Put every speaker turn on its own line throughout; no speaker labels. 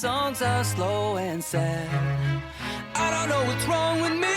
songs are slow and sad. I don't know what's wrong with me.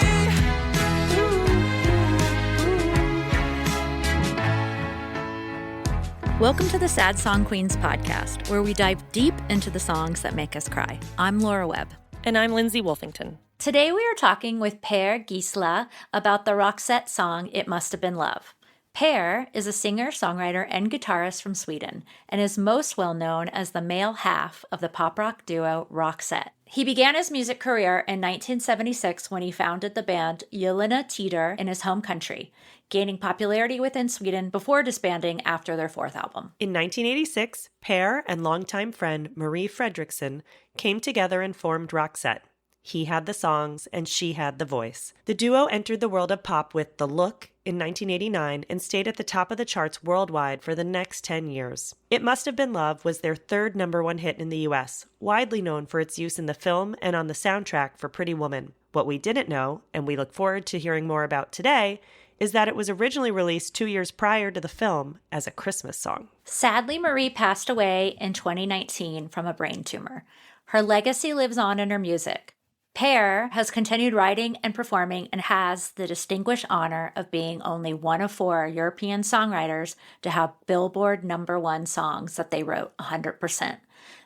Welcome to the Sad Song Queens podcast, where we dive deep into the songs that make us cry. I'm Laura Webb.
And I'm Lindsay Wolfington.
Today we are talking with Per Gessle about the Roxette song, It Must Have Been Love. Per is a singer, songwriter, and guitarist from Sweden, and is most well known as the male half of the pop rock duo Roxette. He began his music career in 1976 when he founded the band Gyllene Tider in his home country, gaining popularity within Sweden before disbanding after their fourth album.
In 1986, Per and longtime friend Marie Fredriksson came together and formed Roxette. He had the songs and she had the voice. The duo entered the world of pop with The Look in 1989 and stayed at the top of the charts worldwide for the next 10 years. It Must Have Been Love was their third #1 hit in the US, widely known for its use in the film and on the soundtrack for Pretty Woman. What we didn't know, and we look forward to hearing more about today, is that it was originally released 2 years prior to the film as a Christmas song.
Sadly, Marie passed away in 2019 from a brain tumor. Her legacy lives on in her music. Per has continued writing and performing and has the distinguished honor of being only one of 4 European songwriters to have Billboard #1 songs that they wrote 100%.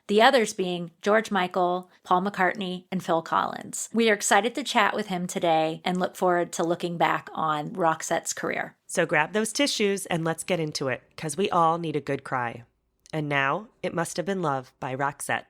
The others being George Michael, Paul McCartney, and Phil Collins. We are excited to chat with him today and look forward to looking back on Roxette's career.
So grab those tissues and let's get into it, because we all need a good cry. And now, It Must Have Been Love by Roxette.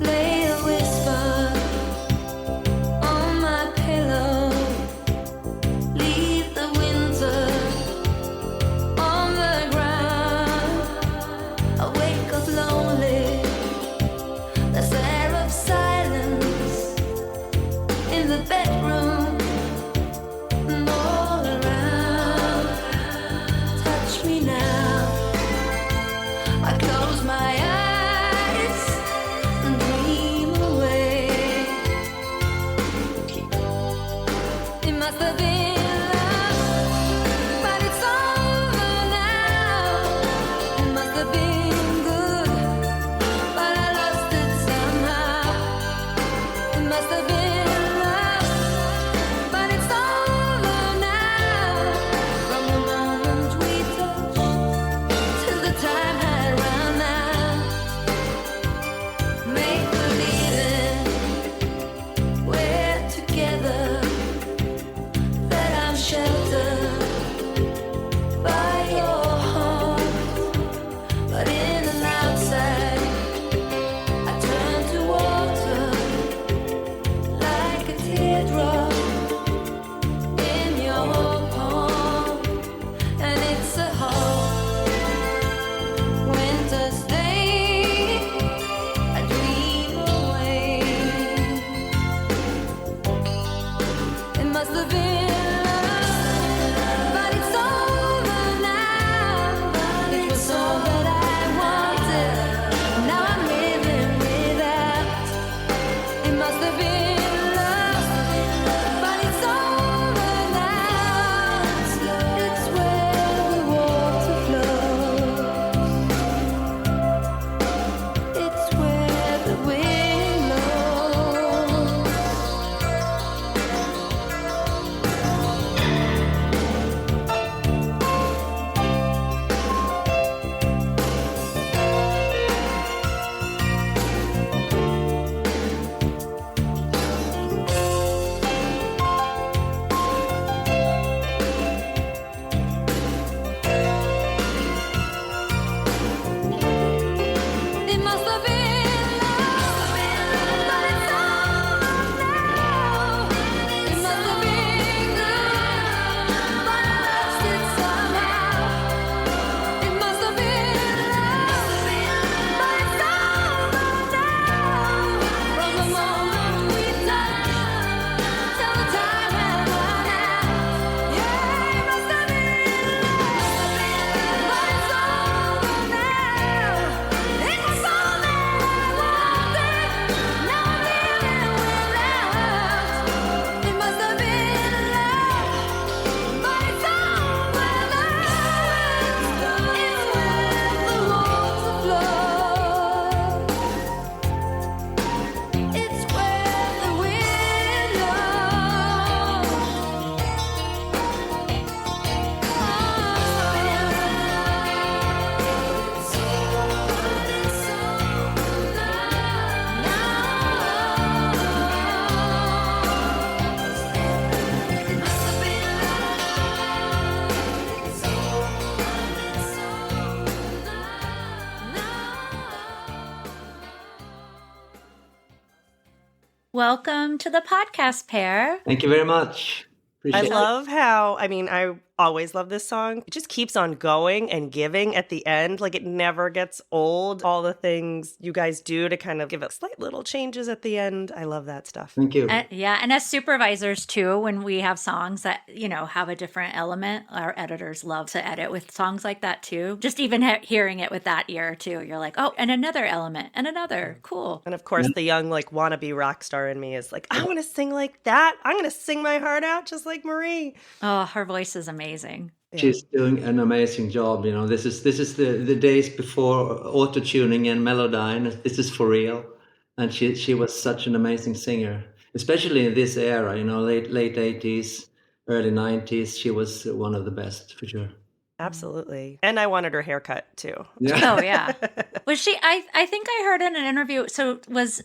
Lay away.
Welcome to the podcast, Pear.
Thank you very much.
I
Appreciate it.
love how, I always love this song. It just keeps on going and giving at the end. Like, it never gets old. All the things you guys do to kind of give it slight little changes at the end. I love that stuff.
Thank you.
And as supervisors too, when we have songs that, have a different element, our editors love to edit with songs like that too. Just even hearing it with that ear too, you're like, oh, and another element and another. Cool.
And of course, the young, like, wannabe rock star in me is like, I want to sing like that. I'm going to sing my heart out just like Marie.
Oh, her voice is amazing.
She's doing an amazing job. This is the days before auto-tuning and Melodyne. This is for real. And she was such an amazing singer, especially in this era, late 80s, early 90s. She was one of the best, for sure.
Absolutely. And I wanted her haircut too.
Yeah.
Oh, yeah. Was she, I think I heard in an interview,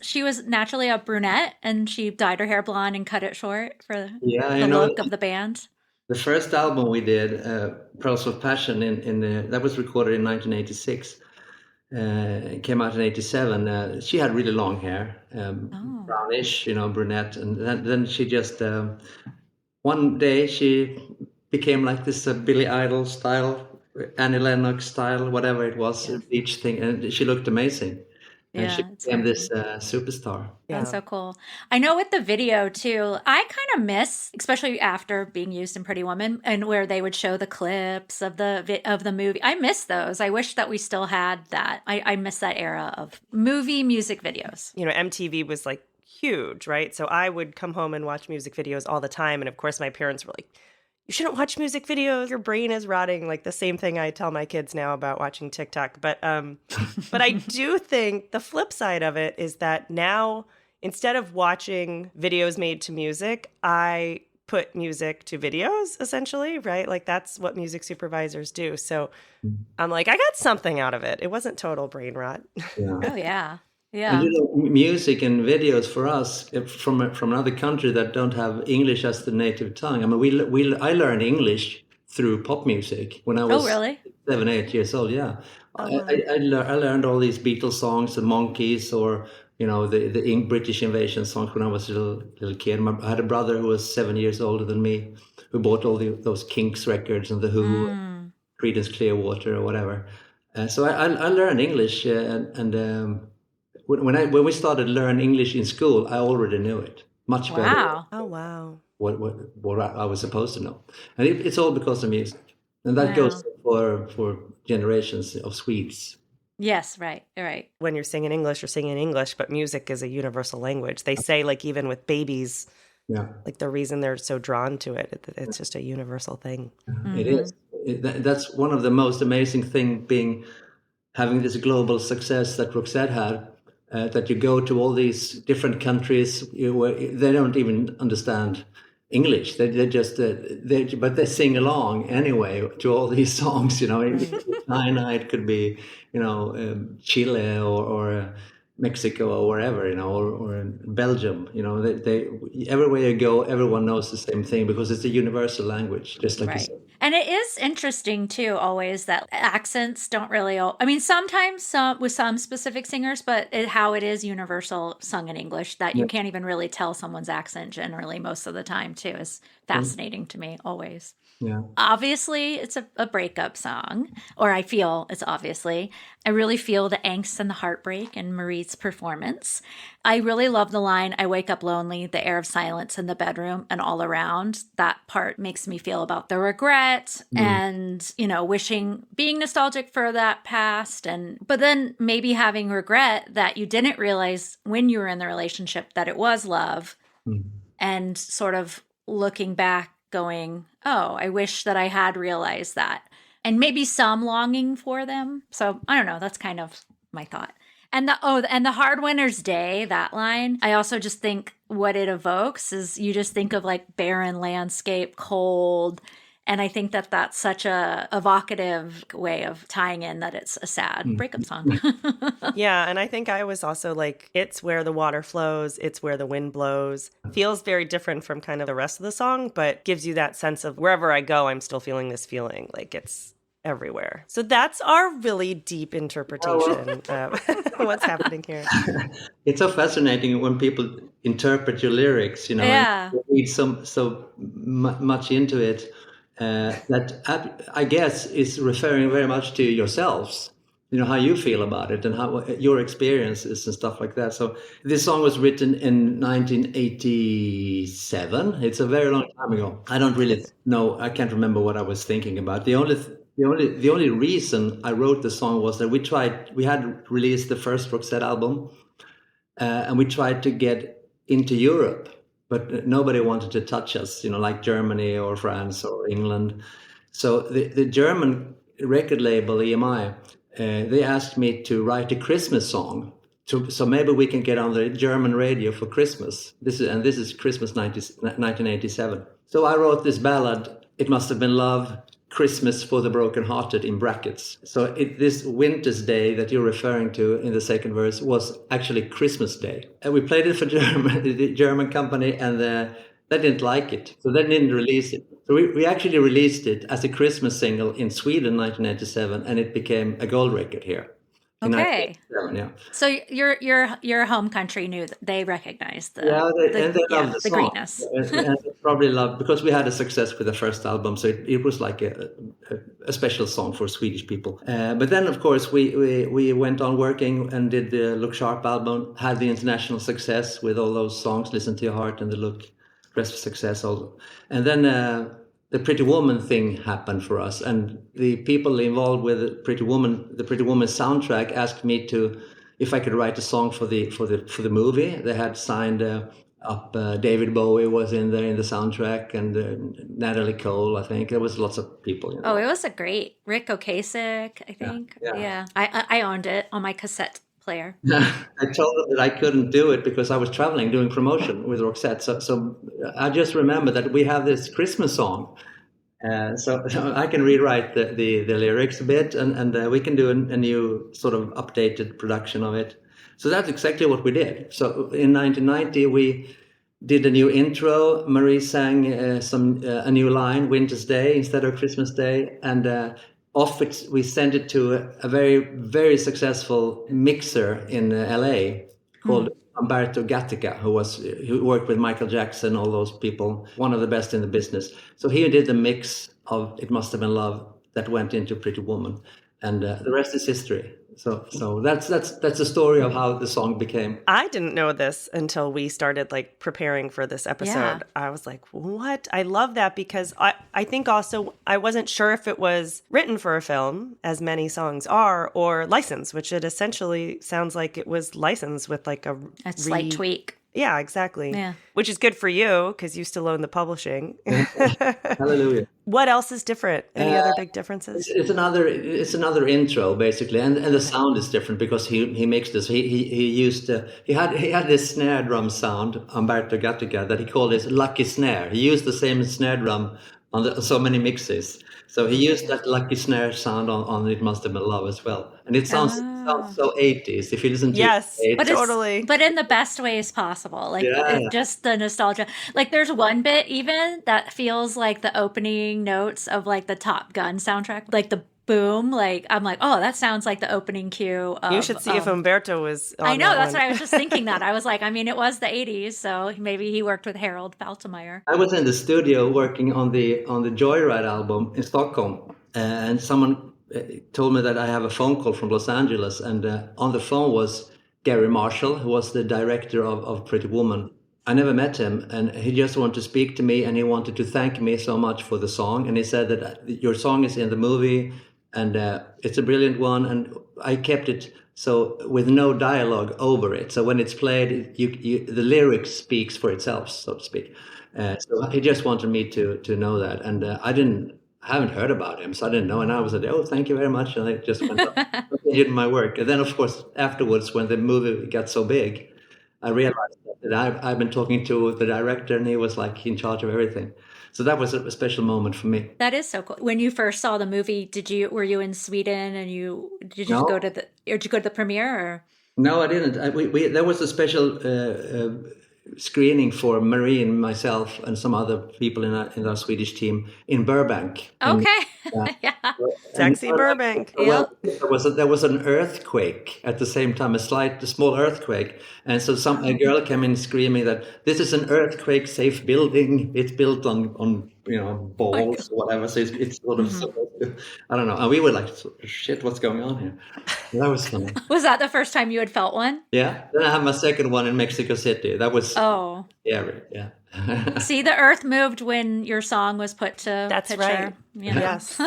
she was naturally a brunette and she dyed her hair blonde and cut it short for the look of the band?
The first album we did, Pearls of Passion, that was recorded in 1986. It came out in 87. She had really long hair, brownish, brunette. And then she just, one day she became like this Billy Idol style, Annie Lennox style, whatever it was, each thing. And she looked amazing. And she became this superstar.
That's so cool. I know with the video too, I kind of miss, especially after being used in Pretty Woman, and where they would show the clips of the movie. I miss those. I wish that we still had that. I miss that era of movie music videos.
MTV was like huge, right? So I would come home and watch music videos all the time. And of course, my parents were like, you shouldn't watch music videos. Your brain is rotting. Like the same thing I tell my kids now about watching TikTok. But I do think the flip side of it is that now, instead of watching videos made to music, I put music to videos, essentially, right? Like that's what music supervisors do. So I'm like, I got something out of it. It wasn't total brain rot.
Yeah.
Oh, yeah. Yeah.
And music and videos for us from another country that don't have English as the native tongue. I mean, I learned English through pop music when I was 7, 8 years old. Yeah, I learned all these Beatles songs, the Monkees, or the British Invasion songs when I was a little kid. I had a brother who was 7 years older than me, who bought all those Kinks records and the Who, Creedence Clearwater, or whatever. So I learned English and. When we started learning English in school, I already knew it much better.
Wow!
Oh wow!
What I was supposed to know, and it's all because of music, and that goes for generations of Swedes.
Yes, right.
When you're singing English, you're singing English, but music is a universal language. They say, like, even with babies, like the reason they're so drawn to it, it's just a universal thing.
Mm-hmm. It is. That's one of the most amazing thing having this global success that Roxette had. That you go to all these different countries where they don't even understand English. They just but they sing along anyway to all these songs. China, it could be Chile or Mexico or wherever, or Belgium. They everywhere you go, everyone knows the same thing because it's a universal language, just like you said.
And it is interesting too, always, that accents don't really. Sometimes with some specific singers, but how it is universal sung in English that you can't even really tell someone's accent generally most of the time too is fascinating to me always.
Yeah.
Obviously, it's a breakup song, or I feel it's obviously. I really feel the angst and the heartbreak in Marie's performance. I really love the line, I wake up lonely, the air of silence in the bedroom and all around. That part makes me feel about the regret and, wishing, being nostalgic for that past. But then maybe having regret that you didn't realize when you were in the relationship that it was love and sort of looking back going, oh, I wish that I had realized that. And maybe some longing for them. So I don't know. That's kind of my thought. And the hard winter's day, that line, I also just think what it evokes is you just think of like barren landscape, cold. And I think that that's such a evocative way of tying in that it's a sad breakup song.
Yeah, and I think I was also like, it's where the water flows, it's where the wind blows. Feels very different from kind of the rest of the song, but gives you that sense of wherever I go, I'm still feeling this feeling. Like it's everywhere. So that's our really deep interpretation of what's happening here.
It's so fascinating when people interpret your lyrics, you know, and read so much into it. That I guess is referring very much to yourselves, you know, how you feel about it and how your experiences and stuff like that. So this song was written in 1987. It's a very long time ago. I don't really know. I can't remember what I was thinking about. The only reason I wrote the song was that we had released the first Roxette album, and we tried to get into Europe, but nobody wanted to touch us, you know, like Germany or France or England. So the German record label, EMI, they asked me to write a Christmas song. So maybe we can get on the German radio for Christmas. This is Christmas 1987. So I wrote this ballad, It Must Have Been Love, Christmas for the Broken-Hearted, in brackets. So this Winter's Day that you're referring to in the second verse was actually Christmas Day. And we played it for the German company, and they didn't like it. So they didn't release it. So we actually released it as a Christmas single in Sweden in 1997, and it became a gold record here.
Okay.
Yeah.
So your home country knew that they recognized
they loved the song.
greatness.
and they probably loved, because we had a success with the first album, so it was like a special song for Swedish people. But then, of course, we went on working and did the Look Sharp album, had the international success with all those songs, Listen to Your Heart and the Look, Rest of Success also. And then the Pretty Woman thing happened for us, and the people involved with the Pretty Woman soundtrack asked me if I could write a song for the movie. They had signed up David Bowie was in there in the soundtrack, and Natalie Cole, I think. There was lots of people. You know.
Oh, it was a great Rick Ocasek, I think. Yeah. I owned it on my cassette player.
I told them that I couldn't do it because I was traveling doing promotion with Roxette. So I just remember that we have this Christmas song. So I can rewrite the lyrics a bit, and we can do a new sort of updated production of it. So that's exactly what we did. So in 1990, we did a new intro. Marie sang a new line, Winter's Day instead of Christmas Day, and off it, we sent it to a very, very successful mixer in LA called Umberto Gatica, who worked with Michael Jackson, all those people, one of the best in the business. So he did the mix of It Must Have Been Love that went into Pretty Woman, and the rest is history. So that's the story of how the song became.
I didn't know this until we started like preparing for this episode. Yeah. I was like, what? I love that, because I think also I wasn't sure if it was written for a film, as many songs are, or licensed, which it essentially sounds like it was licensed with like a
slight tweak.
Yeah, exactly. Yeah. Which is good for you because you still own the publishing.
Hallelujah.
What else is different? Any other big differences?
It's another intro basically, and the sound is different because he mixed this. He had this snare drum sound, Umberto Gatica, that he called his lucky snare. He used the same snare drum on so many mixes. So he used that lucky snare sound on It Must Have Been Love as well. And it sounds so 80s if you listen to it.
But totally. But in the best ways possible. Like just the nostalgia. Like there's one bit even that feels like the opening notes of like the Top Gun soundtrack. Like the boom, like I'm like, oh, that sounds like the opening cue of,
you should see if Umberto was on
I know, that's
one.
what I was just thinking. That I was like, I mean, it was the 80s, so maybe he worked with Harold Faltermeyer.
I was in the studio working on the Joyride album in Stockholm, and someone told me that I have a phone call from Los Angeles, and on the phone was Gary Marshall, who was the director of Pretty Woman. I never met him, and he just wanted to speak to me, and he wanted to thank me so much for the song, and he said that your song is in the movie, and it's a brilliant one, and I kept it so with no dialogue over it. So when it's played, the lyric speaks for itself, so to speak. So he just wanted me to know that, and I haven't heard about him, so I didn't know. And I was like, oh, thank you very much, and I just went on continued my work. And then, of course, afterwards, when the movie got so big, I realized that I've been talking to the director, and he was like in charge of everything. So that was a special moment for me.
That is so cool. When you first saw the movie, were you in Sweden and did you go to the premiere? Or?
No, I didn't. There was a special screening for Marie and myself and some other people in our Swedish team in Burbank.
Okay. Yeah.
Sexy Burbank.
Well, there was an earthquake at the same time, a small earthquake, and so a girl came in screaming that this is an earthquake-safe building. It's built on balls or whatever. So it's sort of I don't know. And we were like, shit, what's going on here? That was funny.
Was that the first time you had felt one?
Yeah. Then I had my second one in Mexico City. That was yeah.
See, the earth moved when your song was put to
That's
picture.
right.
You know?
Yes.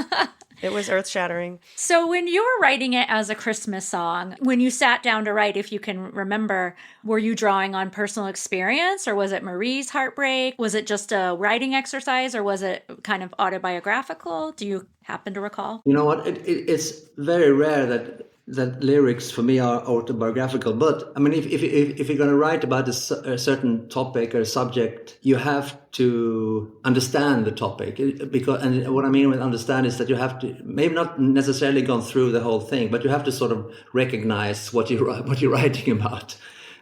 It was earth-shattering.
So when you were writing it as a Christmas song, when you sat down to write, if you can remember, were you drawing on personal experience, or was it Marie's heartbreak? Was it just a writing exercise, or was it kind of autobiographical? Do you happen to recall?
You know what? It's very rare that lyrics for me are autobiographical. But I mean, if you're going to write about a certain topic or subject, you have to understand the topic. And what I mean with understand is that you have to maybe not necessarily gone through the whole thing, but you have to sort of recognize what you're writing about.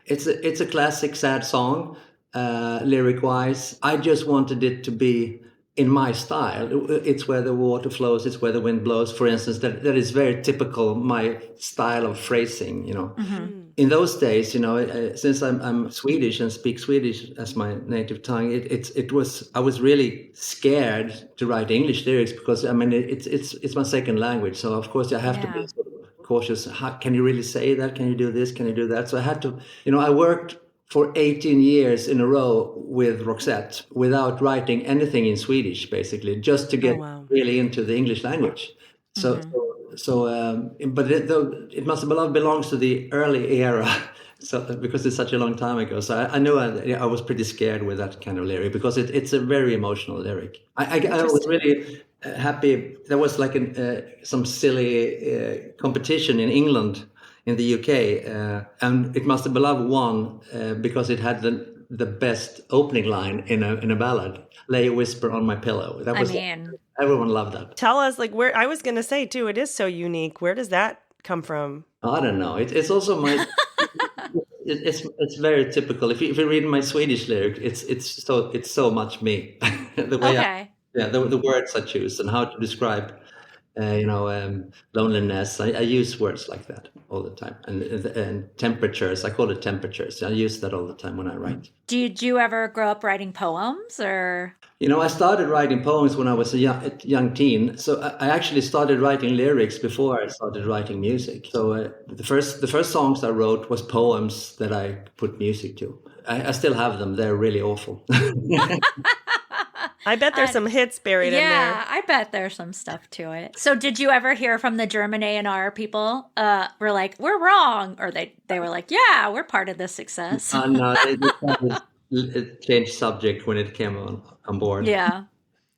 It's a classic sad song, lyric wise. I just wanted it to be in my style. It's where the water flows, it's where the wind blows, for instance. That is very typical, my style of phrasing, In those days, since I'm Swedish and speak Swedish as my native tongue, I was really scared to write English lyrics because, I mean, it's my second language. So, of course, I have to be sort of cautious. Can you really say that? Can you do this? Can you do that? So I had to, I worked for 18 years in a row with Roxette without writing anything in Swedish, basically, just to get really into the English language. But it must have belongs to the early era, because it's such a long time ago. So I knew I was pretty scared with that kind of lyric because it's a very emotional lyric. I was really happy. There was like some silly competition in England, in the UK, and It Must Have Been Love won because it had the best opening line in a ballad, "Lay a Whisper on My Pillow." That was everyone loved that.
Tell us, where I was going to say too, it is so unique. Where does that come from?
I don't know. It's also my. It's very typical. If you read my Swedish lyric, it's so much me. The way the words I choose and how to describe. Loneliness. I use words like that all the time, and temperatures. I call it temperatures. I use that all the time when I write.
Did you ever grow up writing poems, or?
I started writing poems when I was a young teen. So I actually started writing lyrics before I started writing music. So the first songs I wrote was poems that I put music to. I still have them. They're really awful.
I bet there's some hits buried in there.
Yeah, I bet there's some stuff to it. So did you ever hear from the German A&R people? Were like, we're wrong? Or they were like, yeah, we're part of this success.
No, it changed subject when it came on board.
Yeah.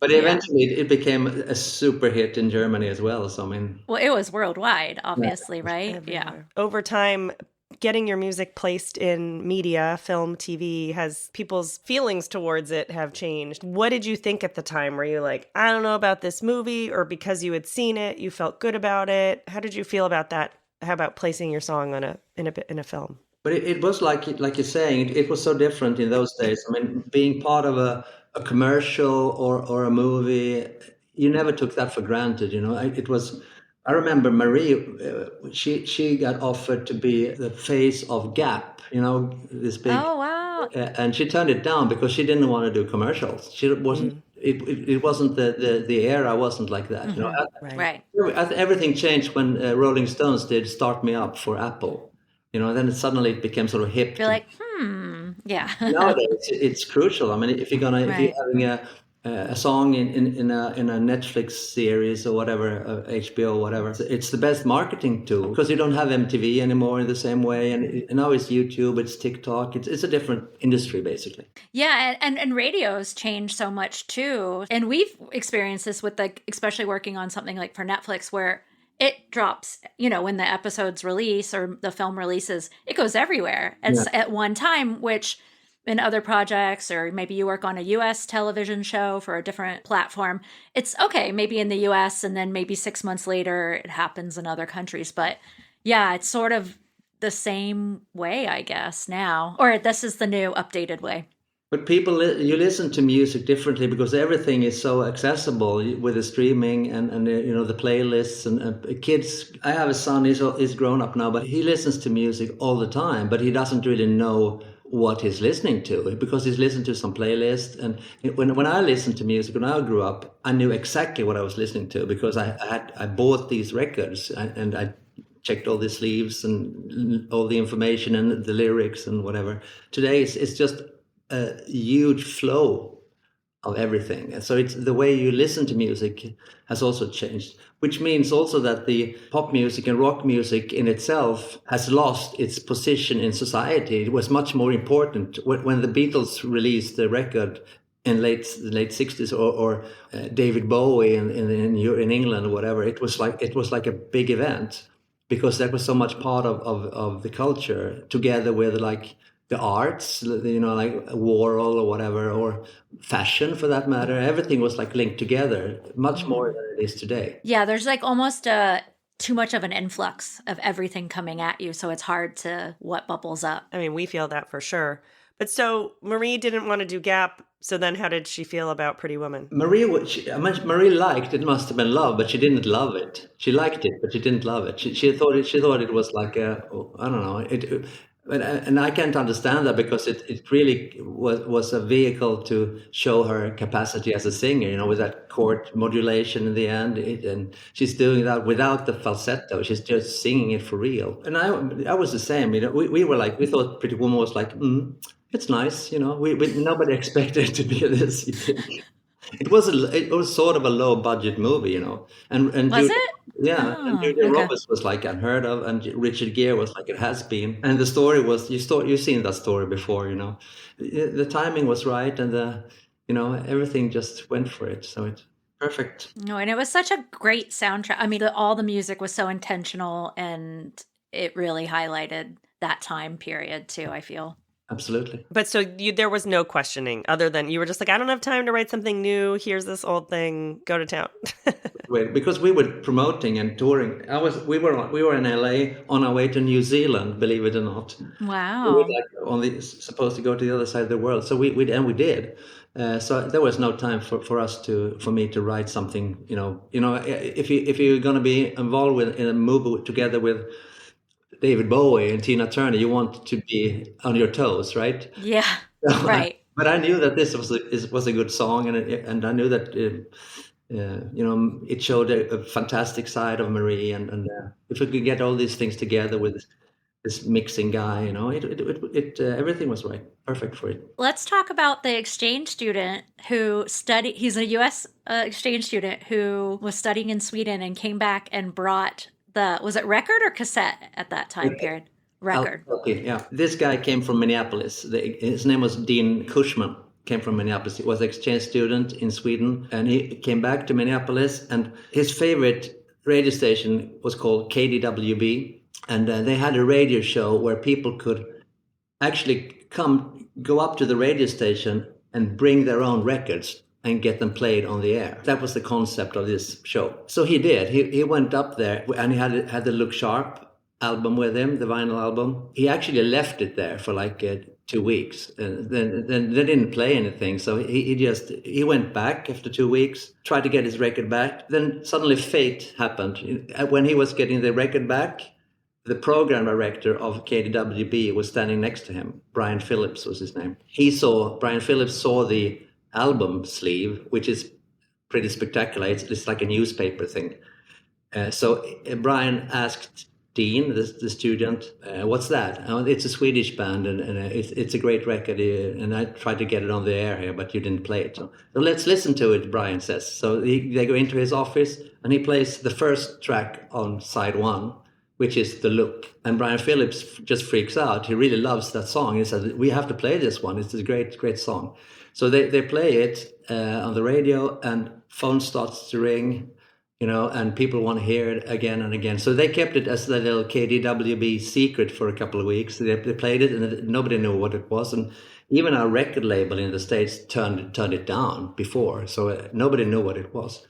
But eventually it became a super hit in Germany as well. So, I mean...
Well, it was worldwide, obviously, right?
Everywhere.
Yeah.
Over time, getting your music placed in media, film, TV, has people's feelings towards it have changed. What did you think at the time? Were you like, I don't know about this movie, or because you had seen it, you felt good about it? How did you feel about that? How about placing your song in a film?
But it was like you're saying, it was so different in those days. I mean, being part of a commercial or a movie, you never took that for granted. It was. I remember Marie, she got offered to be the face of Gap, this big.
Oh, wow.
And she turned it down because she didn't want to do commercials. She wasn't. It wasn't the era wasn't like that.
Right.
Everything changed when Rolling Stones did "Start Me Up" for Apple. Then suddenly it became sort of hip.
You're like, yeah.
Nowadays it's crucial. I mean, if you're having a song in a Netflix series or whatever, HBO, whatever, it's the best marketing tool because you don't have MTV anymore in the same way, and now it's YouTube, it's TikTok, it's a different industry basically.
Yeah, and radio's changed so much too, and we've experienced this with especially working on something like for Netflix where it drops, when the episodes release or the film releases, it goes everywhere at one time, which in other projects, or maybe you work on a US television show for a different platform, it's okay, maybe in the US, and then maybe 6 months later it happens in other countries. But yeah, it's sort of the same way, I guess, now. Or this is the new updated way.
But people, you listen to music differently because everything is so accessible with the streaming and the playlists and kids. I have a son; he's grown up now, but he listens to music all the time. But he doesn't really know what he's listening to because he's listened to some playlist. And when I listened to music when I grew up, I knew exactly what I was listening to because I bought these records and I checked all the sleeves and all the information and the lyrics and whatever. Today it's just a huge flow of everything. And so it's the way you listen to music has also changed, which means also that the pop music and rock music in itself has lost its position in society. It was much more important when the Beatles released the record in late 60s or David Bowie in England or whatever. It was like a big event because that was so much part of the culture together with like the arts, like Warhol or whatever, or fashion for that matter. Everything was like linked together much more than it is today.
Yeah, there's like almost too much of an influx of everything coming at you. So it's hard to what bubbles up.
I mean, we feel that for sure. But so Marie didn't want to do Gap. So then how did she feel about Pretty Woman?
Marie liked it. Must have been love, but she didn't love it. She liked it, but she didn't love it. She thought it was like I don't know. And I can't understand that because it really was a vehicle to show her capacity as a singer, with that chord modulation in the end. And she's doing that without the falsetto. She's just singing it for real. And I was the same. We thought Pretty Woman was like, it's nice. Nobody expected it to be this. It was sort of a low budget movie, and
was it?
Yeah, and Julia Roberts was like unheard of, and Richard Gere was like it has been, and the story was you've seen that story before, the timing was right, and everything just went for it, so it's perfect.
No, and it was such a great soundtrack. I mean, all the music was so intentional, and it really highlighted that time period too, I feel.
Absolutely.
But so there was no questioning other than you were just like, I don't have time to write something new. Here's this old thing. Go to town.
Because we were promoting and touring. We were in LA on our way to New Zealand, believe it or not.
Wow.
We were supposed to go to the other side of the world. So we did. So there was no time for me to write something. If you're going to be involved in a movie together with David Bowie and Tina Turner, you want to be on your toes, right?
Yeah, right.
But I knew that this was a good song, and I knew that it showed a fantastic side of Marie, and if we could get all these things together with this mixing guy, everything was right, perfect for it.
Let's talk about the exchange student who studied. He's a U.S. Exchange student who was studying in Sweden and came back and brought. Was it record or cassette at that time period? Record.
Okay, yeah. This guy came from Minneapolis. His name was Dean Cushman. Came from Minneapolis. He was an exchange student in Sweden, and he came back to Minneapolis. And his favorite radio station was called KDWB, and they had a radio show where people could actually go up to the radio station and bring their own records and get them played on the air. That was the concept of this show. So he did. He went up there and he had the Look Sharp album with him, the vinyl album. He actually left it there for like 2 weeks. Then they didn't play anything. So he went back after 2 weeks, tried to get his record back. Then suddenly fate happened. When he was getting the record back, the program director of KDWB was standing next to him. Brian Phillips was his name. Brian Phillips saw the album sleeve, which is pretty spectacular. It's like a newspaper thing. So Brian asked Dean, the student, what's that? It's a Swedish band, and it's a great record. And I tried to get it on the air here, but you didn't play it. So let's listen to it, Brian says. So they go into his office, and he plays the first track on side one, which is The Look. And Brian Phillips just freaks out. He really loves that song. He said, we have to play this one. It's a great, great song. So they play it on the radio, and phone starts to ring, and people want to hear it again and again. So they kept it as the little KDWB secret for a couple of weeks. They played it, and nobody knew what it was. And even our record label in the States turned it down before, so nobody knew what it was.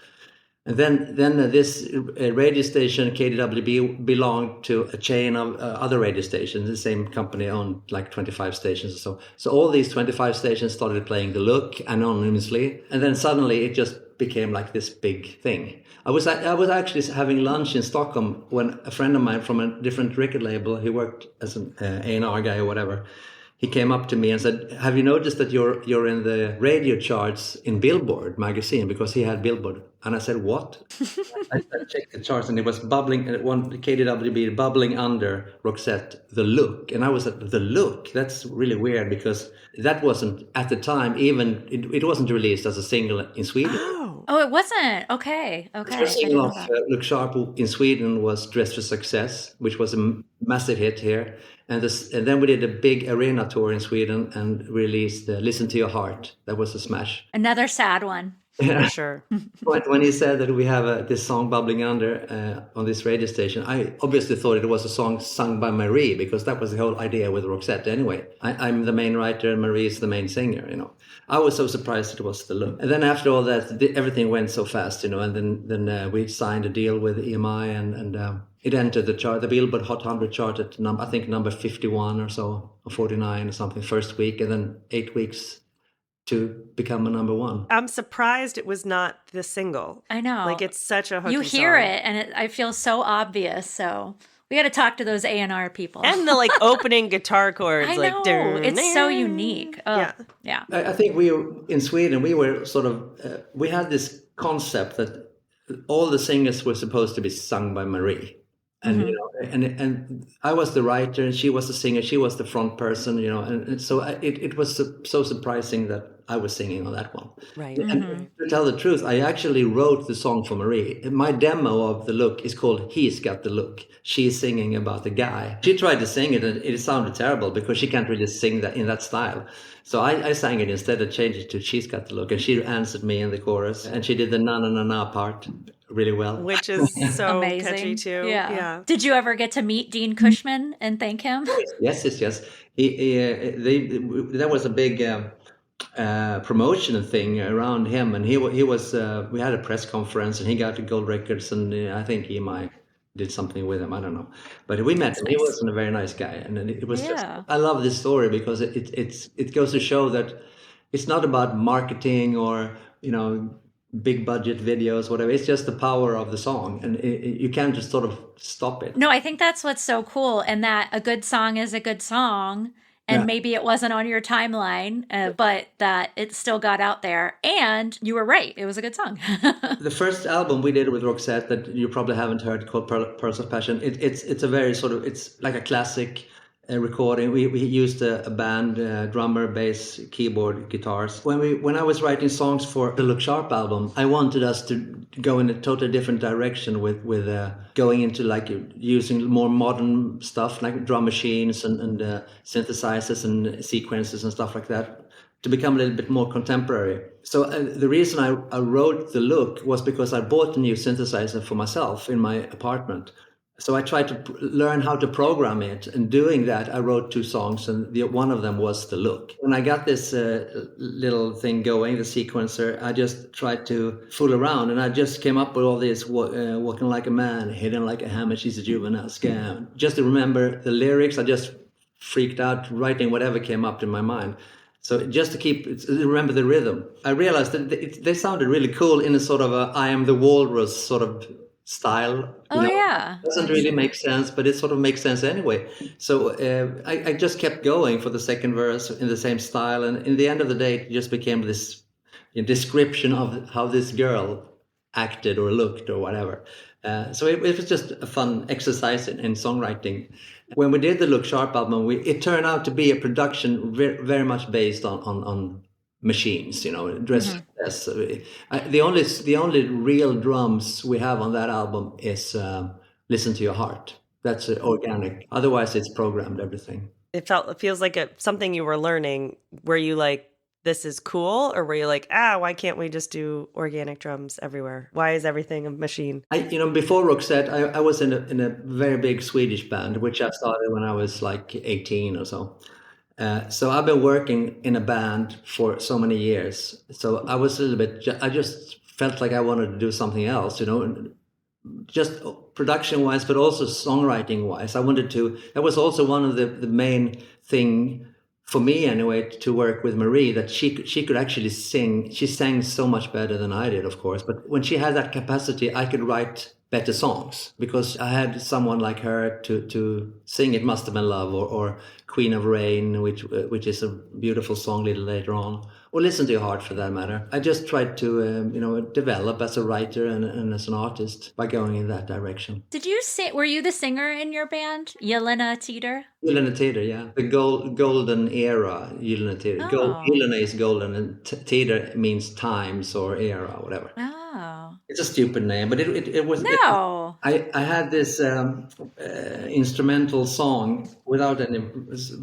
And then this radio station, KDWB, belonged to a chain of other radio stations. The same company owned like 25 stations or so. So all these 25 stations started playing The Look anonymously. And then suddenly it just became like this big thing. I was actually having lunch in Stockholm when a friend of mine from a different record label, he worked as an A&R guy or whatever, he came up to me and said, "Have you noticed that you're in the radio charts in Billboard magazine?" Because he had Billboard. And I said, "What?" I checked the charts and it was bubbling, one KDWB bubbling under Roxette, The Look. And I was at The Look. That's really weird because that wasn't, at the time, even, it wasn't released as a single in Sweden.
Oh, it wasn't? Okay.
The first single of Look Sharp in Sweden was Dress for Success, which was a massive hit here. And then we did a big arena tour in Sweden and released Listen to Your Heart. That was a smash.
Another sad one.
For sure.
When he said that we have this song bubbling under on this radio station, I obviously thought it was a song sung by Marie, because that was the whole idea with Roxette anyway. I'm the main writer and Marie is the main singer, you know. I was so surprised it was The Look. And then after all that, everything went so fast, you know, and then we signed a deal with EMI and it entered the chart, the Billboard Hot 100 chart at I think number 51 or so, or 49 or something, first week, and then 8 weeks to become a number one.
I'm surprised it was not the single.
I know.
Like, it's such a hooky
You hear
song.
it, and I feel so obvious, so we got to talk to those A&R people.
And the, like, opening guitar chords.
I
like,
know. It's so unique. Oh, yeah.
I think in Sweden, we were sort of, we had this concept that all the singers were supposed to be sung by Marie. And you know, and I was the writer, and she was the singer. She was the front person, you know, and so it was so surprising that I was singing on that one.
Right.
And to tell the truth, I actually wrote the song for Marie. My demo of The Look is called "He's Got the Look." She's singing about the guy. She tried to sing it, and it sounded terrible because she can't really sing that in that style. So I sang it instead. I changed it to "She's Got the Look," and she answered me in the chorus, and she did the na na na na part really well,
which is so
amazing.
Catchy too. Yeah.
Did you ever get to meet Dean Cushman and thank him?
Yes. There was a big promotion thing around him, and he was. We had a press conference, and he got to Gold Records, and I think he might did something with him. I don't know, but we met. Nice. He was a very nice guy, and it was. Just, I love this story because it goes to show that it's not about marketing or, you know, big budget videos, whatever. It's just the power of the song, and you can't just sort of stop it.
No, I think that's what's so cool, and that a good song is a good song, and maybe it wasn't on your timeline, but that it still got out there, and you were right, it was a good song.
The first album we did with Roxette that you probably haven't heard, called Pearls of Passion, it's a very sort of, it's like a classic recording. We used a band, drummer, bass, keyboard, guitars. When I was writing songs for the Look Sharp album, I wanted us to go in a totally different direction with going into like using more modern stuff like drum machines and synthesizers and sequences and stuff like that, to become a little bit more contemporary. So the reason I wrote The Look was because I bought a new synthesizer for myself in my apartment. So I tried to learn how to program it, and doing that, I wrote 2 songs, and one of them was The Look. When I got this little thing going, the sequencer, I just tried to fool around, and I just came up with all this, walking like a man, hidden like a hammer, she's a juvenile scam. Just to remember the lyrics, I just freaked out writing whatever came up in my mind. So just to remember the rhythm. I realized that they sounded really cool in a sort of a I Am the Walrus sort of style. It doesn't really make sense, but it sort of makes sense anyway. So I just kept going for the second verse in the same style, and in the end of the day, it just became this description of how this girl acted or looked or whatever. So it was just a fun exercise in songwriting. When we did the Look Sharp album, it turned out to be a production very much based on machines, you know, dress. The only real drums we have on that album is Listen to Your Heart. That's organic. Otherwise, it's programmed, everything.
It feels like something you were learning. Were you like, this is cool? Or were you like, why can't we just do organic drums everywhere? Why is everything a machine?
Before Roxette, I was in a very big Swedish band, which I started when I was like 18 or so. So I've been working in a band for so many years. So I was I just felt like I wanted to do something else, just production wise, but also songwriting wise. That was also one of the main thing for me anyway, to work with Marie, that she could actually sing. She sang so much better than I did, of course, but when she had that capacity, I could write better songs because I had someone like her to sing It Must Have Been Love or Queen of Rain, which is a beautiful song a little later on, or Listen to Your Heart for that matter. I just tried to develop as a writer and as an artist by going in that direction.
Did you were you the singer in your band, Gyllene Tider?
Gyllene Tider, yeah. The golden era, Gyllene Tider.
Oh.
Gyllene is golden and Tider means times or era, whatever.
Oh.
It's a stupid name, but it was...
No.
I had this instrumental song without any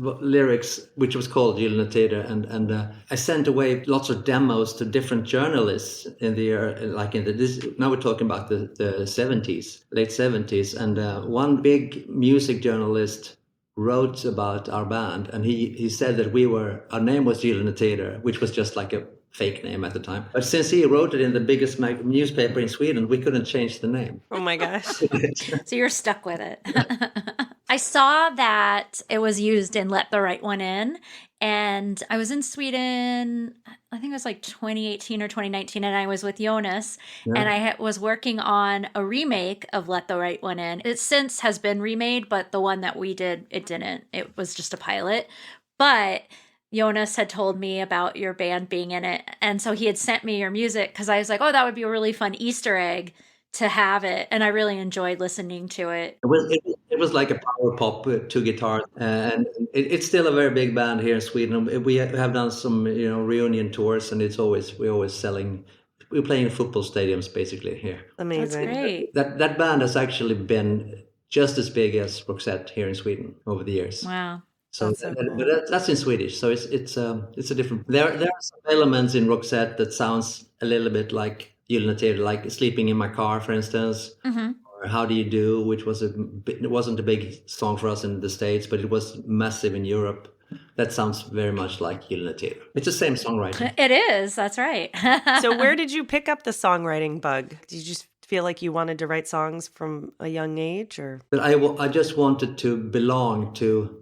lyrics, which was called Gyllene Tider, and I sent away lots of demos to different journalists in the now we're talking about the 70s, late 70s, and one big music journalist wrote about our band, and he said that our name was Gyllene Tider, which was just like a fake name at the time. But since he wrote it in the biggest newspaper in Sweden, we couldn't change the name.
Oh my gosh.
So you're stuck with it. I saw that it was used in Let the Right One In, and I was in Sweden, I think it was like 2018 or 2019, and I was with Jonas, and I was working on a remake of Let the Right One In. It since has been remade, but the one that we did, it didn't. It was just a pilot. But Jonas had told me about your band being in it, and so he had sent me your music because I was like, oh, that would be a really fun Easter egg to have it, and I really enjoyed listening to it.
It was like a power pop with two guitars, and it's still a very big band here in Sweden. We have done some reunion tours, and we're always selling. We're playing in football stadiums basically here.
Amazing.
That's great.
That band has actually been just as big as Roxette here in Sweden over the years.
Wow.
So, but that's in Swedish, so it's a different. There are some elements in Roxette that sounds a little bit like Gyllene Tider, like Sleeping in My Car, for instance, or How Do You Do, which it wasn't a big song for us in the States, but it was massive in Europe. That sounds very much like Gyllene Tider. It's the same songwriting.
It is. That's right.
So where did you pick up the songwriting bug? Did you just feel like you wanted to write songs from a young age, or?
But I just wanted to belong to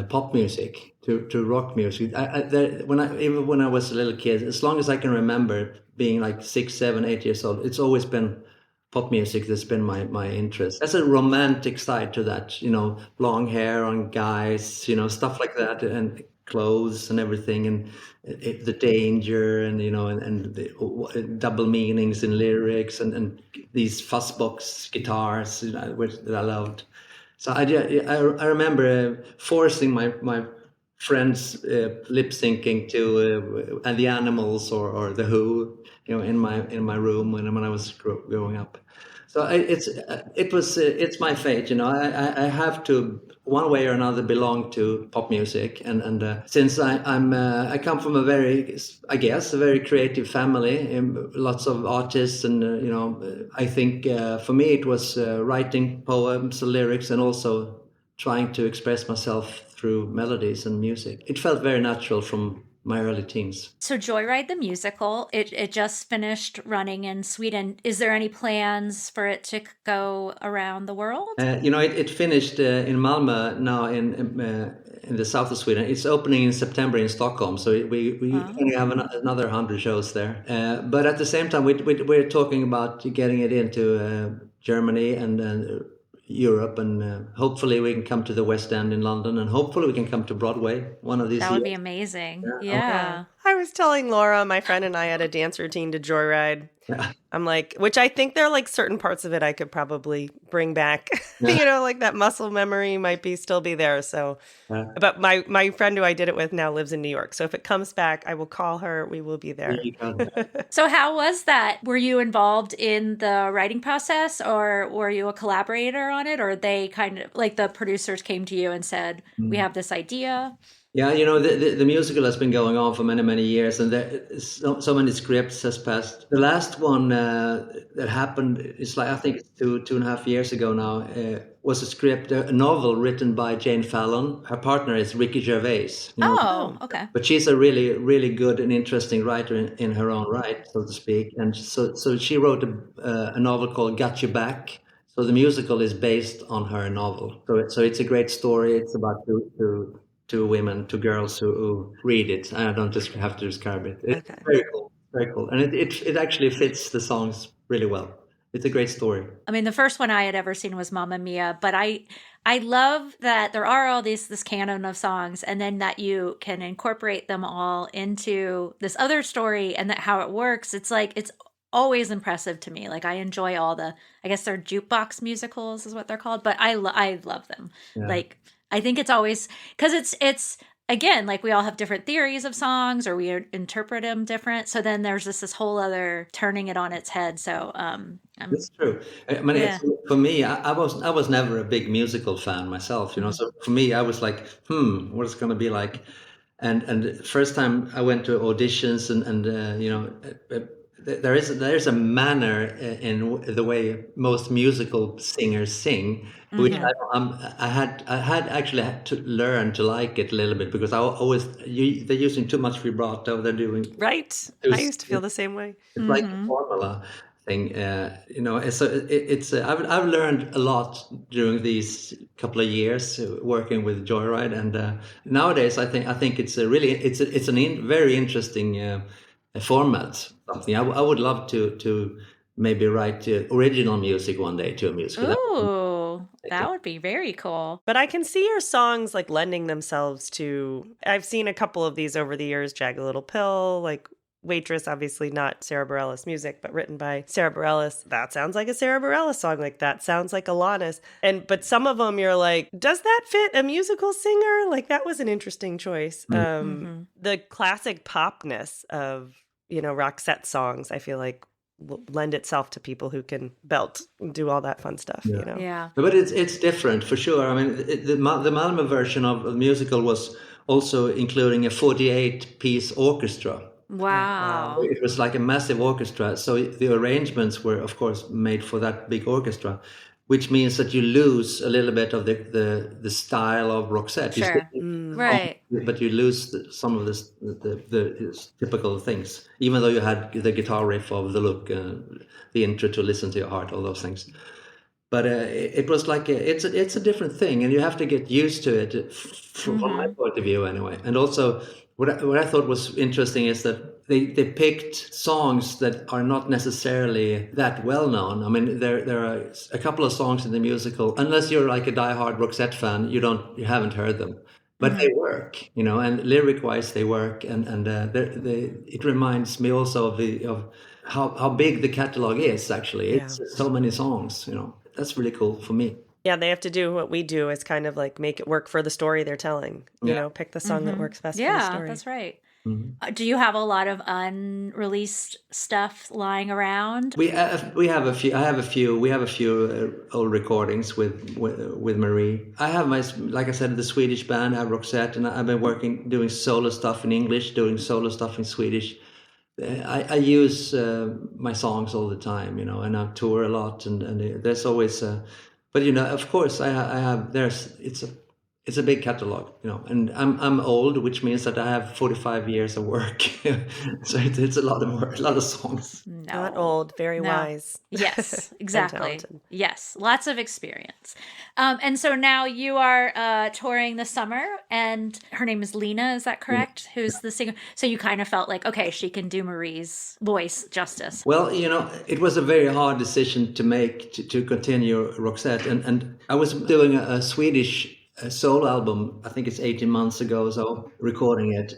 pop music, to rock music. Even when I was a little kid, as long as I can remember being like 6, 7, 8 years old, it's always been pop music that's been my interest. There's a romantic side to that, long hair on guys, stuff like that, and clothes and everything, and the danger, and and the double meanings in lyrics, and these fuzzbox guitars, that I loved. So I remember forcing my friends lip syncing to and the Animals or the Who, in my room when I was growing up. So it's my fate, I have to one way or another belong to pop music, and since I come from a very creative family, lots of artists, and I think for me it was writing poems, lyrics, and also trying to express myself through melodies and music. It felt very natural from my early teens.
So Joyride the musical, it just finished running in Sweden. Is there any plans for it to go around the world?
It finished in Malmö now in the south of Sweden. It's opening in September in Stockholm, so we only have another 100 shows there. But at the same time, we're talking about getting it into Germany and Europe, and hopefully we can come to the West End in London, and hopefully we can come to Broadway one of these years.
That would be amazing. Yeah.
I was telling Laura, my friend, and I had a dance routine to Joyride.
Yeah.
I'm like, which I think there are like certain parts of it I could probably bring back. Like that muscle memory might still be there. So, but my friend who I did it with now lives in New York. So if it comes back, I will call her. We will be there.
So how was that? Were you involved in the writing process, or were you a collaborator on it? Or they kind of like the producers came to you and said, we have this idea?
Yeah, the musical has been going on for many, many years, and there so many scripts has passed. The last one that happened is like, I think it's 2.5 years ago now, was a script, a novel written by Jane Fallon. Her partner is Ricky Gervais.
Okay.
But she's a really, really good and interesting writer in her own right, so to speak. And so she wrote a novel called Got You Back. So the musical is based on her novel. So it's a great story. It's about two women, two girls who read it. I don't just have to describe it. It's very cool, very cool, and it actually fits the songs really well. It's a great story.
I mean, the first one I had ever seen was Mamma Mia, but I love that there are all this canon of songs, and then that you can incorporate them all into this other story, and that how it works. It's like, it's always impressive to me. Like, I enjoy all I guess they're jukebox musicals is what they're called, but I love them. Yeah. Like, I think it's always, because it's again, like, we all have different theories of songs, or we interpret them different. So then there's this whole other turning it on its head. So
that's true. I mean, for me, I was never a big musical fan myself, So for me, I was like, what is it going to be like? And first time I went to auditions, and there is a manner in the way most musical singers sing, which I had actually had to learn to like it a little bit, because they're using too much vibrato. They're doing
right. I used to feel the same way.
It's like a formula thing, So I've learned a lot during these couple of years working with Joyride, and nowadays I think it's very interesting format. Something I would love to maybe write original music one day to a musical.
Ooh, that would be very cool.
But I can see your songs like lending themselves to. I've seen a couple of these over the years. Jagged Little Pill, like Waitress, obviously not Sarah Bareilles music, but written by Sarah Bareilles. That sounds like a Sarah Bareilles song. Like, that sounds like Alanis. But some of them you're like, does that fit a musical singer? Like, that was an interesting choice. The classic popness of Roxette songs, I feel like, will lend itself to people who can belt and do all that fun stuff.
Yeah.
But it's different for sure. I mean, the Malmö version of the musical was also including a 48-piece orchestra.
Wow.
It was like a massive orchestra. So the arrangements were, of course, made for that big orchestra, which means that you lose a little bit of the style of Roxette.
Sure. Right.
But you lose some of the typical things, even though you had the guitar riff of The Look, the intro to Listen to Your Heart, all those things. But it was like it's a different thing, and you have to get used to it from my point of view, anyway. And also, what I thought was interesting is that they picked songs that are not necessarily that well known. I mean, there are a couple of songs in the musical. Unless you're like a diehard Roxette fan, you haven't heard them, but they work, and lyric wise they work, and it reminds me also of how big the catalog is. Actually, it's so many songs, That's really cool for me.
Yeah, they have to do what we do, is kind of like make it work for the story they're telling. Pick the song that works best for the story.
Yeah, that's right. Do you have a lot of unreleased stuff lying around?
We have a few. I have a few. We have a few old recordings with Marie. I have like I said, the Swedish band. I have Roxette, and I've been doing solo stuff in English, doing solo stuff in Swedish. I use my songs all the time, and I tour a lot, and there's always. But of course, I have. It's a big catalog, and I'm old, which means that I have 45 years of work, so it's a lot of songs.
No. Not old, very wise.
Yes, exactly. Yes, lots of experience. And so now you are touring this summer, and her name is Lena. Is that correct? Yeah. Who's the singer? So you kind of felt like, okay, she can do Marie's voice justice.
Well, it was a very hard decision to make to continue Roxette, and I was doing a Swedish solo album, I think it's 18 months ago or so, recording it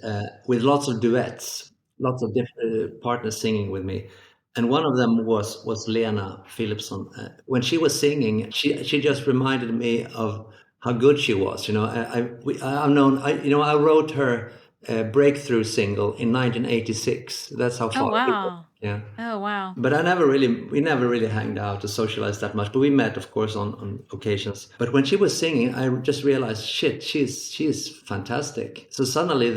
with lots of duets, lots of different partners singing with me. And one of them was Lena Philipsson. When she was singing, she just reminded me of how good she was. I wrote her breakthrough single in 1986. That's how far.
Oh wow!
Yeah.
Oh wow!
But we never really hanged out or socialized that much. But we met, of course, on occasions. But when she was singing, I just realized, shit, she's fantastic. So suddenly,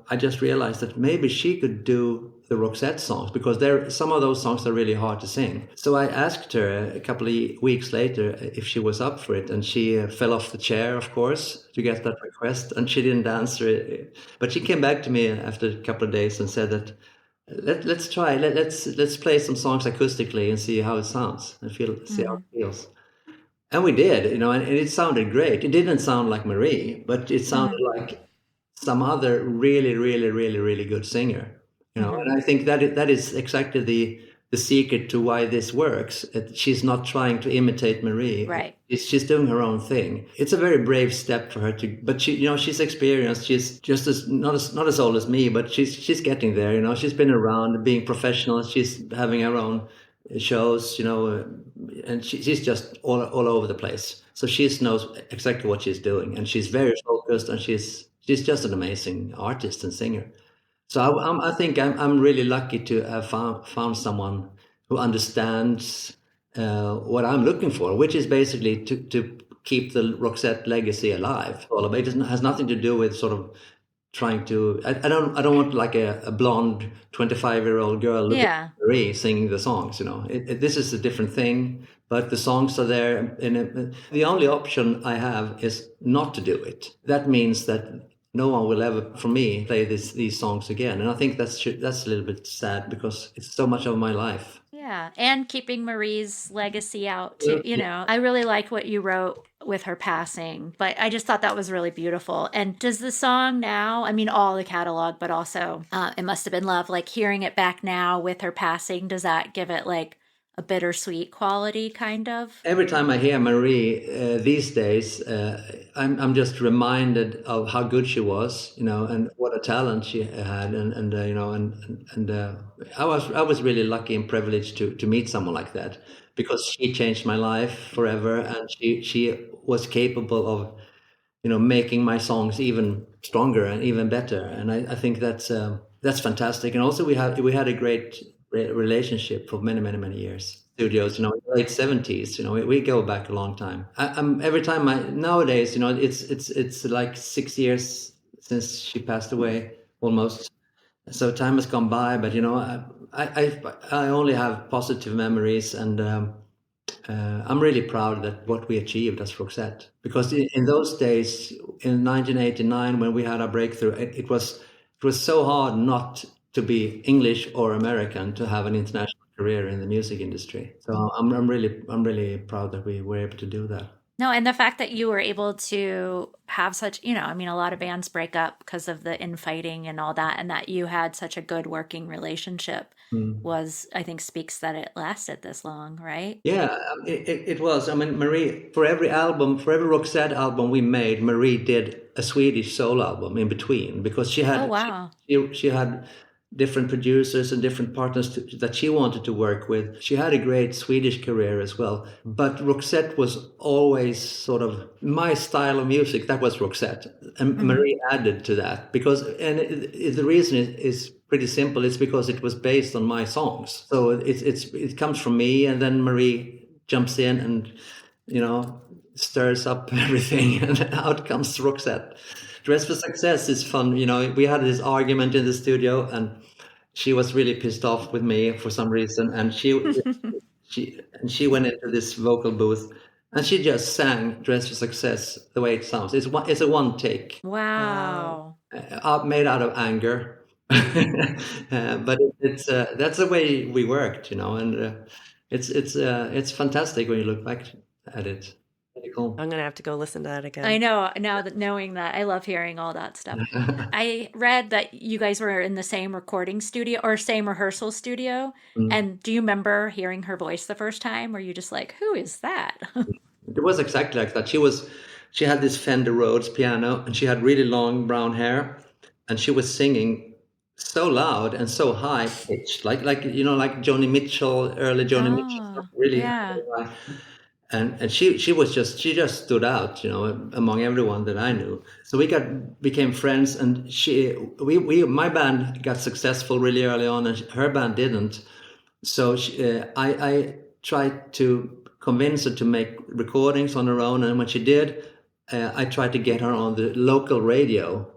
I just realized that maybe she could do the Roxette songs, because some of those songs are really hard to sing. So I asked her a couple of weeks later if she was up for it, and she fell off the chair, of course, to get that request, and she didn't answer. But she came back to me after a couple of days and said that let's try. Let's play some songs acoustically and see how it sounds and see how it feels. And we did, and it sounded great. It didn't sound like Marie, but it sounded like some other really, really, really, really good singer. And I think that is exactly the secret to why this works. She's not trying to imitate Marie.
Right.
She's doing her own thing. It's a very brave step for her but she's experienced. She's just not as old as me, but she's getting there. She's been around being professional. She's having her own shows, and she's just all over the place. So she knows exactly what she's doing, and she's very focused, and she's just an amazing artist and singer. So I think I'm really lucky to have found someone who understands what I'm looking for, which is basically to keep the Roxette legacy alive. All of it has nothing to do with sort of trying to. I don't want like a blonde 25-year-old girl looking at Marie singing the songs. This is a different thing. But the songs are there. The only option I have is not to do it. That means that no one will ever, for me, play these songs again. And I think that's a little bit sad, because it's so much of my life.
Yeah, and keeping Marie's legacy out too. I really liked what you wrote with her passing, but I just thought that was really beautiful. And does the song now, I mean, all the catalog, but also It Must Have Been Love, like hearing it back now with her passing, does that give it like a bittersweet quality, kind of?
Every time I hear Marie these days, I'm just reminded of how good she was, and what a talent she had, and I was really lucky and privileged to meet someone like that, because she changed my life forever, and she was capable of, making my songs even stronger and even better, and I think that's fantastic. And also we had a great relationship for many, many, many years. Studios, late 70s, we go back a long time. Every time nowadays, it's like 6 years since she passed away, almost. So time has gone by, but I only have positive memories, and I'm really proud that what we achieved as Roxette, because in those days, in 1989, when we had our breakthrough, it was so hard not to be English or American to have an international career in the music industry. So I'm really proud that we were able to do that.
No, and the fact that you were able to have such, a lot of bands break up because of the infighting and all that, and that you had such a good working relationship was, I think, speaks that it lasted this long, right?
Yeah, it was. I mean, Marie, for every Roxette album we made, Marie did a Swedish soul album in between, because she had, she had different producers and different partners that she wanted to work with. She had a great Swedish career as well. But Roxette was always sort of my style of music. That was Roxette. And Marie added to that, the reason is pretty simple. It's because it was based on my songs. So it comes from me, and then Marie jumps in and, stirs up everything, and out comes Roxette. Dress for Success is fun. We had this argument in the studio, and she was really pissed off with me for some reason, and she went into this vocal booth, and she just sang Dress for Success the way it sounds. It's a one take.
Wow.
Made out of anger. But that's the way we worked, and it's fantastic when you look back at it. Cool.
I'm gonna have to go listen to that again.
I know, now that knowing that, I love hearing all that stuff. I read that you guys were in the same recording studio or same rehearsal studio. And do you remember hearing her voice the first time? Or you just like, who is that?
It was exactly like that. She had this Fender Rhodes piano, and she had really long brown hair, and she was singing so loud and so high pitched, like Joni Mitchell, early Joni Mitchell, really high. and she just stood out, you know, among everyone that I knew. So we became friends, and my band got successful really early on, and her band didn't. So I tried to convince her to make recordings on her own, and when she did, I tried to get her on the local radio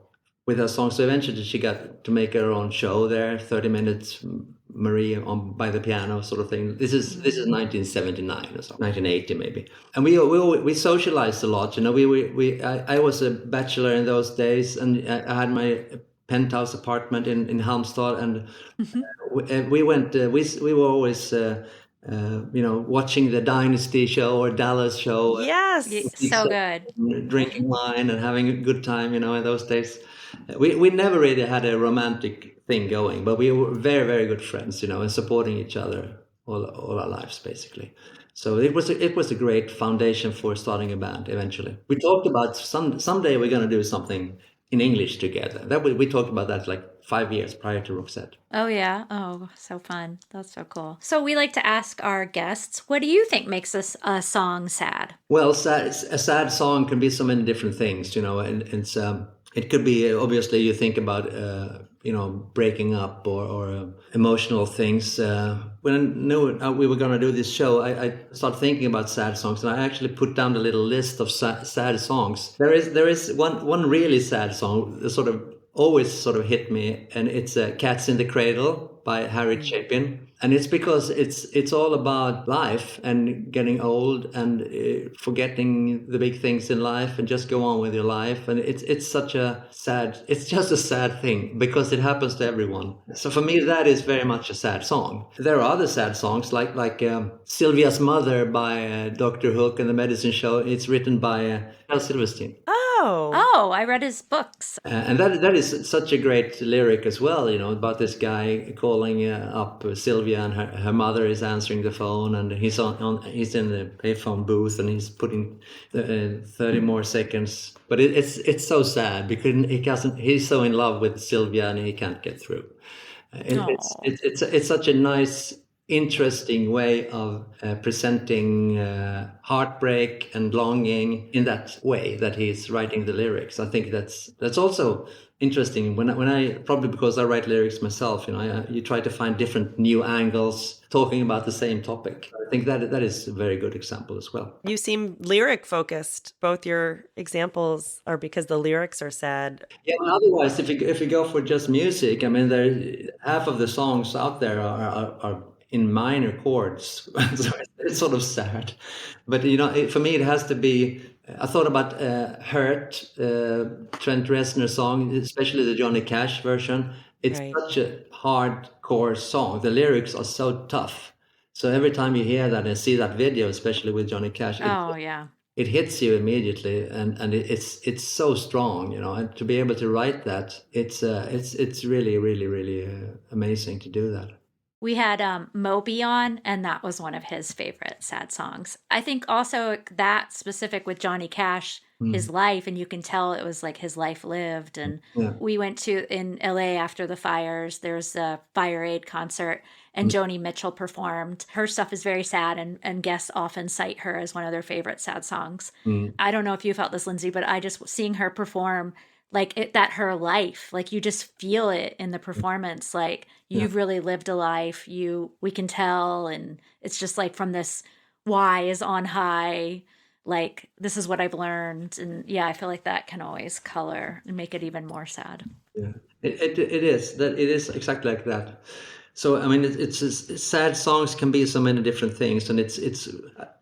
with her songs. So eventually she got to make her own show there, 30 minutes, Marie on by the piano sort of thing. This is 1979 or so, 1980 maybe. And we socialized a lot. You know, I was a bachelor in those days, and I had my penthouse apartment in Halmstad, and we went. We were always. You know, watching the Dynasty show or Dallas show.
Yes,
so good.
Drinking wine and having a good time. You know, in those days, we never really had a romantic thing going, but we were very, very good friends. You know, and supporting each other all our lives basically. So it was a great foundation for starting a band. Eventually, we talked about someday we're going to do something in English together. That we talked about that like 5 years prior to Roxette.
Oh, yeah. Oh, so fun. That's so cool. So we like to ask our guests, what do you think makes a song sad?
Well, a sad song can be so many different things, you know, and it could be, obviously, you think about, you know, breaking up or emotional things. When I knew we were going to do this show, I started thinking about sad songs, and I actually put down a little list of sad songs. There is one really sad song that always hit me, and it's Cats in the Cradle by Harry Chapin. And it's because it's all about life and getting old and forgetting the big things in life and just go on with your life. And it's just a sad thing because it happens to everyone. So for me, that is very much a sad song. There are other sad songs like Sylvia's Mother by Dr. Hook and the Medicine Show. It's written by Al Silverstein.
Oh, I read his books.
And that is such a great lyric as well, you know, about this guy calling up Sylvia, and her mother is answering the phone, and he's in the payphone booth, and he's putting 30 more seconds. But it's so sad because he's so in love with Sylvia and he can't get through. It's such a nice, interesting way of presenting heartbreak and longing in that way that he's writing the lyrics. I think that's also interesting when I probably because I write lyrics myself, you know, you try to find different new angles talking about the same topic. I think that is a very good example as well.
You seem lyric focused. Both your examples are because the lyrics are sad.
Yeah, otherwise if you go for just music, I mean, half of the songs out there are in minor chords. So it's sort of sad. But, you know, for me, it has to be, I thought about Hurt, Trent Reznor's song, especially the Johnny Cash version. It's such a hardcore song. The lyrics are so tough. So every time you hear that and see that video, especially with Johnny Cash, it hits you immediately, and it's so strong, you know. And to be able to write that, it's really, really, really amazing to do that.
We had Moby on, and that was one of his favorite sad songs. I think also that specific with Johnny Cash, his life, and you can tell it was like his life lived. And we went in LA after the fires. There's a Fire Aid concert, and Joni Mitchell performed. Her stuff is very sad, and guests often cite her as one of their favorite sad songs. I don't know if you felt this, Lindsay, but I just seeing her perform, like that her life, like you just feel it in the performance, like you've really lived a life, we can tell, and it's just like from this why is on high, like this is what I've learned. And I feel like that can always color and make it even more sad.
It is exactly like that. So I mean, it's sad songs can be so many different things, and it's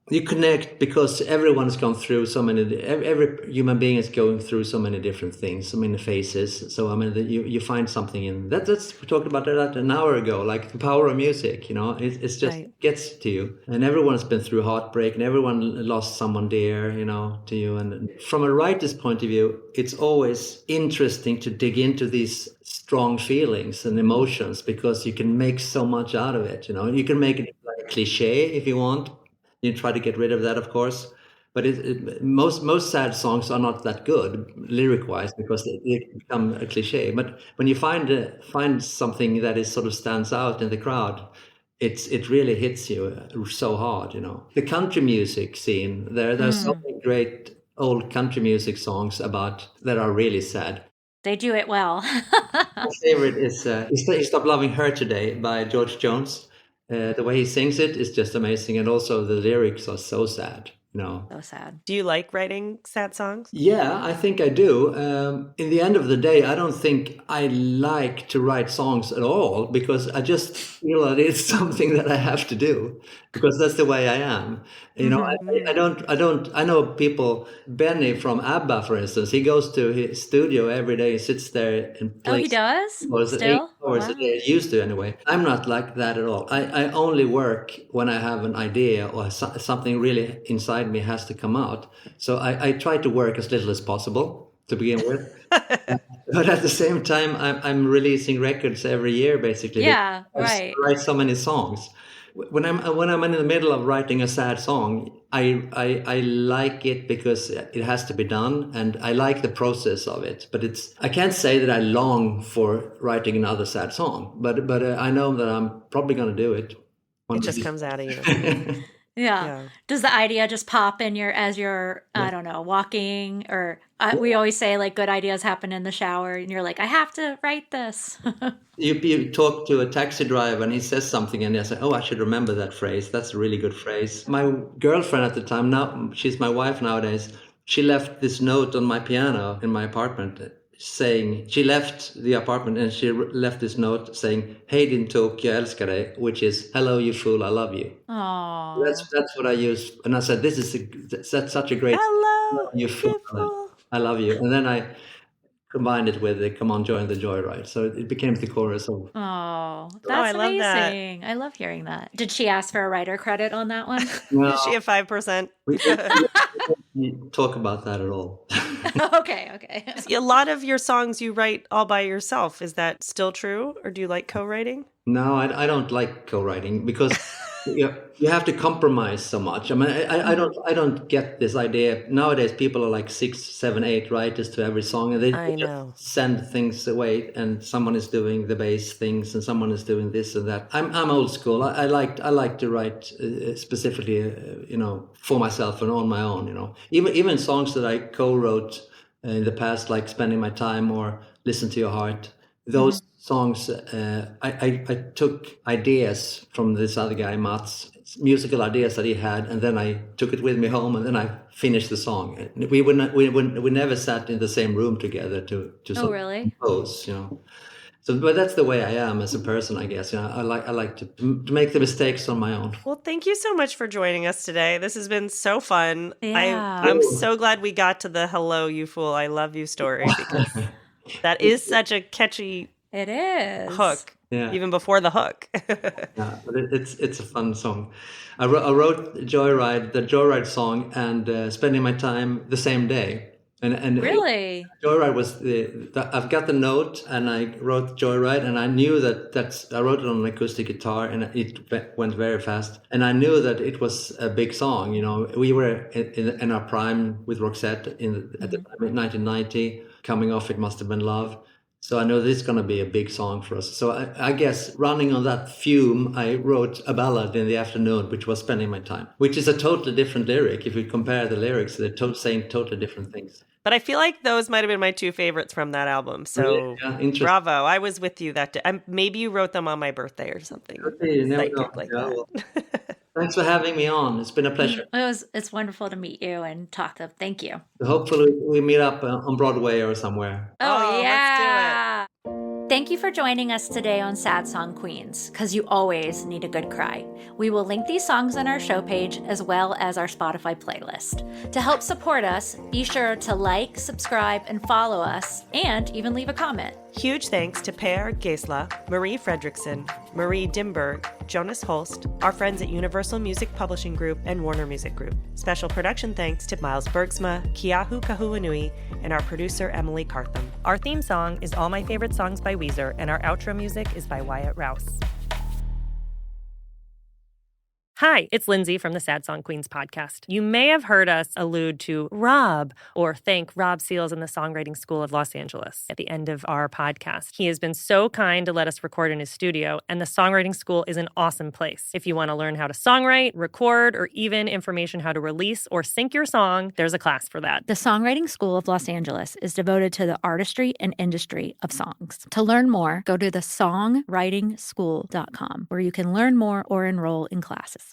you connect because everyone's gone through so many. Every human being is going through so many different things, so many phases. So I mean, you find something in that. We talked about that an hour ago, like the power of music. You know, it's just gets to you, and everyone's been through heartbreak, and everyone lost someone dear, you know, to you. And from a writer's point of view, it's always interesting to dig into these strong feelings and emotions because you can make so much out of it. You know, you can make it like a cliche if you want. You try to get rid of that, of course, but most sad songs are not that good lyric-wise because they become a cliche. But when you find something that is sort of stands out in the crowd, it really hits you so hard, you know. The country music scene, there's so many great old country music songs that are really sad.
They do it well.
My favorite is Stop Loving Her Today by George Jones. The way he sings it is just amazing, and also the lyrics are so sad. No.
So sad.
Do you like writing sad songs?
Yeah, I think I do. In the end of the day, I don't think I like to write songs at all, because I just feel that it's something that I have to do, because that's the way I am. You know, I know people, Benny from ABBA, for instance, he goes to his studio every day, sits there and plays.
Oh, he does?
Or is it 8 hours a day? Used to, anyway. I'm not like that at all. I only work when I have an idea or something really inside me has to come out. So I try to work as little as possible to begin with. But at the same time, I'm releasing records every year, basically.
Yeah, right.
I write so many songs. When I'm in the middle of writing a sad song, I like it because it has to be done, and I like the process of it. But I can't say that I long for writing another sad song. But I know that I'm probably going to do it.
It just comes out of you.
Yeah. Does the idea just pop in as you're, I don't know, walking, or we always say like good ideas happen in the shower, and you're like, I have to write this.
You talk to a taxi driver and he says something and you say, oh, I should remember that phrase. That's a really good phrase. My girlfriend at the time, now she's my wife nowadays, she left this note on my piano in my apartment saying, she left the apartment and she left this note saying, hej din tok, jag älskar dig, which is, hello you fool, I love you.
Aww.
That's what I use. And I said, that's such a great,
hello
you fool, I love you. And then I combined it with the Come On Join the Joyride. So it became the chorus of...
Oh, that's amazing. I love hearing that. Did she ask for a writer credit on that one?
No,
is she a 5%?
We talk about that at all.
Okay.
A lot of your songs you write all by yourself. Is that still true? Or do you like co-writing?
No, I don't like co-writing because you have to compromise so much. I mean, I don't get this idea. Nowadays, people are like 6, 7, 8 writers to every song, and they just send things away, and someone is doing the bass things, and someone is doing this and that. I'm old school. I like to write specifically, for myself and on my own. Even songs that I co-wrote in the past, like Spending My Time or Listen to Your Heart. Those songs, I took ideas from this other guy, Mats, musical ideas that he had, and then I took it with me home, and then I finished the song. We never sat in the same room together to
really?
compose, So, but that's the way I am as a person, I guess. I like to make the mistakes on my own.
Well, thank you so much for joining us today. This has been so fun.
Yeah.
I'm so glad we got to the "Hello, you fool, I love you" story, because that is such a catchy hook.
Yeah.
Even before the hook.
Yeah, but it's a fun song. I wrote the Joyride song, and Spending My Time the same day. And
really,
Joyride was I've got the note, and I wrote Joyride, and I knew I wrote it on an acoustic guitar, and it went very fast. And I knew that it was a big song. We were in our prime with Roxette at the time in 1990, coming off It Must Have Been Love. So I know this is going to be a big song for us. So I guess running on that fume, I wrote a ballad in the afternoon, which was Spending My Time, which is a totally different lyric. If you compare the lyrics, they're saying totally different things.
But I feel like those might have been my 2 favorites from that album. So bravo. I was with you that day. Maybe you wrote them on my birthday or something.
Thanks for having me on. It's been a pleasure.
It's wonderful to meet you and talk to them. Thank you.
Hopefully we meet up on Broadway or somewhere.
Oh yeah.
Let's do it.
Thank you for joining us today on Sad Song Queens, because you always need a good cry. We will link these songs on our show page as well as our Spotify playlist. To help support us, be sure to like, subscribe, and follow us, and even leave a comment.
Huge thanks to Per Gessle, Marie Fredriksson, Marie Dimberg, Jonas Holst, our friends at Universal Music Publishing Group and Warner Music Group. Special production thanks to Miles Bergsma, Keahu Kahuanui, and our producer Emily Cartham. Our theme song is All My Favorite Songs by Weezer, and our outro music is by Wyatt Rouse. Hi, it's Lindsay from the Sad Song Queens podcast. You may have heard us allude to Rob or thank Rob Seals in the Songwriting School of Los Angeles at the end of our podcast. He has been so kind to let us record in his studio, and the Songwriting School is an awesome place. If you want to learn how to songwrite, record, or even information how to release or sync your song, there's a class for that.
The Songwriting School of Los Angeles is devoted to the artistry and industry of songs. To learn more, go to thesongwritingschool.com, where you can learn more or enroll in classes.